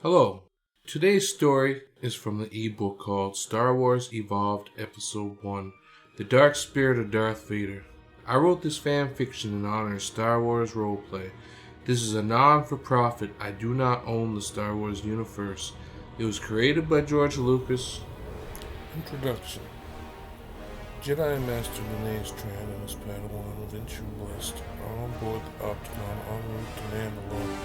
Hello. Today's story is from the ebook called Star Wars Evolved Episode 1, The Dark Spirit of Darth Vader. I wrote this fan fiction in honor of Star Wars Roleplay. This is a non-for-profit. I do not own the Star Wars universe. It was created by George Lucas. Introduction. Jedi Master Linnea Tran and his Padawan Vinci Blessed are on board the Opticon en route to Mandalore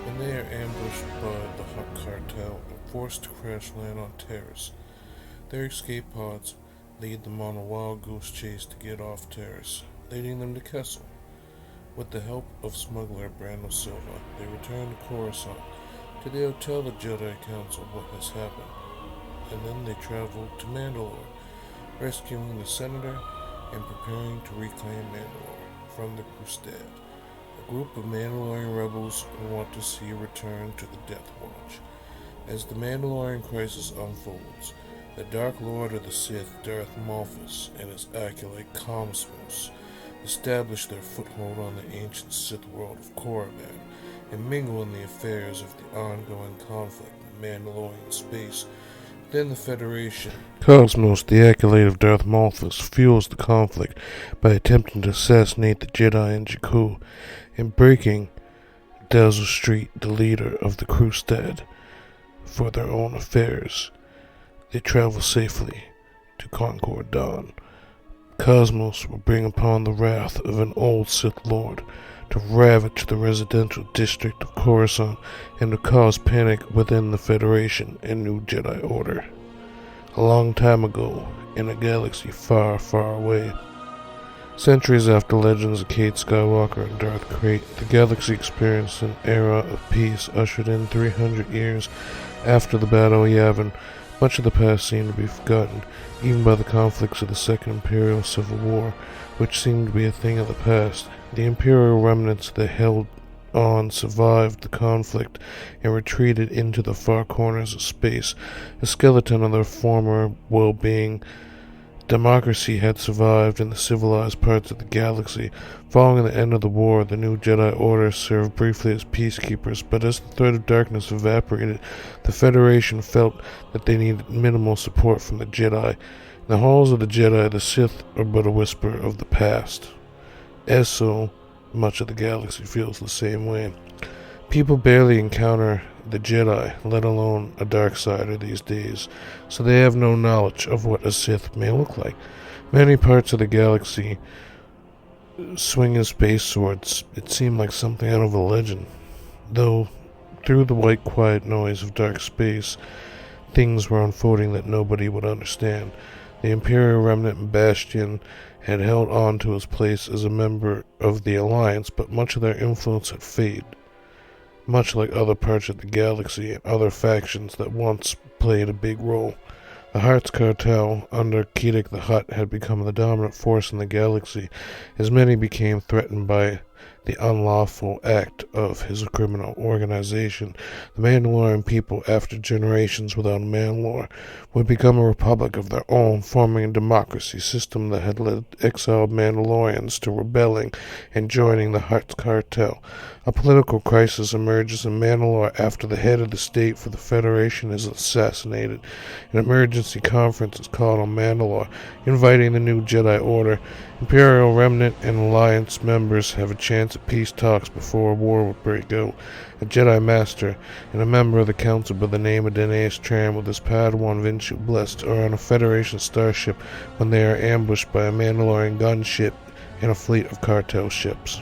when they are ambushed by the Hutt cartel and forced to crash land on Terrace. Their escape pods lead them on a wild goose chase to get off Terrace, leading them to Kessel. With the help of smuggler Brando Silva, they return to Coruscant. Today tell the Jedi Council what has happened, and then they travel to Mandalore, rescuing the Senator and preparing to reclaim Mandalore from the Crusade, a group of Mandalorian rebels who want to see a return to the Death Watch. As the Mandalorian crisis unfolds, the Dark Lord of the Sith, Darth Malphus, and his acolyte Cosmos establish their foothold on the ancient Sith world of Korriban and mingle in the affairs of the ongoing conflict in Mandalorian space. Then the Federation. Cosmos, the acolyte of Darth Malphus, fuels the conflict by attempting to assassinate the Jedi in Jakku and breaking Dazzle Street, the leader of the Crusade, for their own affairs. They travel safely to Concord Dawn. Cosmos will bring upon the wrath of an old Sith Lord to ravage the residential district of Coruscant and to cause panic within the Federation and New Jedi Order. A long time ago, in a galaxy far, far away, centuries after legends of Kate Skywalker and Darth Krayt, the galaxy experienced an era of peace ushered in 300 years after the Battle of Yavin. Much of the past seemed to be forgotten, even by the conflicts of the Second Imperial Civil War, which seemed to be a thing of the past. The Imperial remnants that held on survived the conflict and retreated into the far corners of space. A skeleton of their former well-being. Democracy had survived in the civilized parts of the galaxy. Following the end of the war, the New Jedi Order served briefly as peacekeepers, but as the threat of darkness evaporated, the Federation felt that they needed minimal support from the Jedi. In the halls of the Jedi, the Sith are but a whisper of the past. As so, much of the galaxy feels the same way. People barely encounter the Jedi, let alone a Darksider these days, so they have no knowledge of what a Sith may look like. Many parts of the galaxy swing as space swords. It seemed like something out of a legend. Though, through the white quiet noise of dark space, things were unfolding that nobody would understand. The Imperial Remnant and Bastion had held on to his place as a member of the Alliance, but much of their influence had faded. Much like other parts of the galaxy and other factions that once played a big role. The Hutt cartel under Kedik the Hutt had become the dominant force in the galaxy, as many became threatened by the unlawful act of his criminal organization. The Mandalorian people, after generations without Mandalore, would become a republic of their own, forming a democracy system that had led exiled Mandalorians to rebelling and joining the Hutt cartel. A political crisis emerges in Mandalore after the head of the state for the Federation is assassinated. An emergency conference is called on Mandalore, inviting the New Jedi Order. Imperial Remnant and Alliance members have a chance at peace talks before a war would break out. A Jedi Master and a member of the Council by the name of Linnea Tran with his Padawan Vinci Blessed are on a Federation starship when they are ambushed by a Mandalorian gunship and a fleet of cartel ships.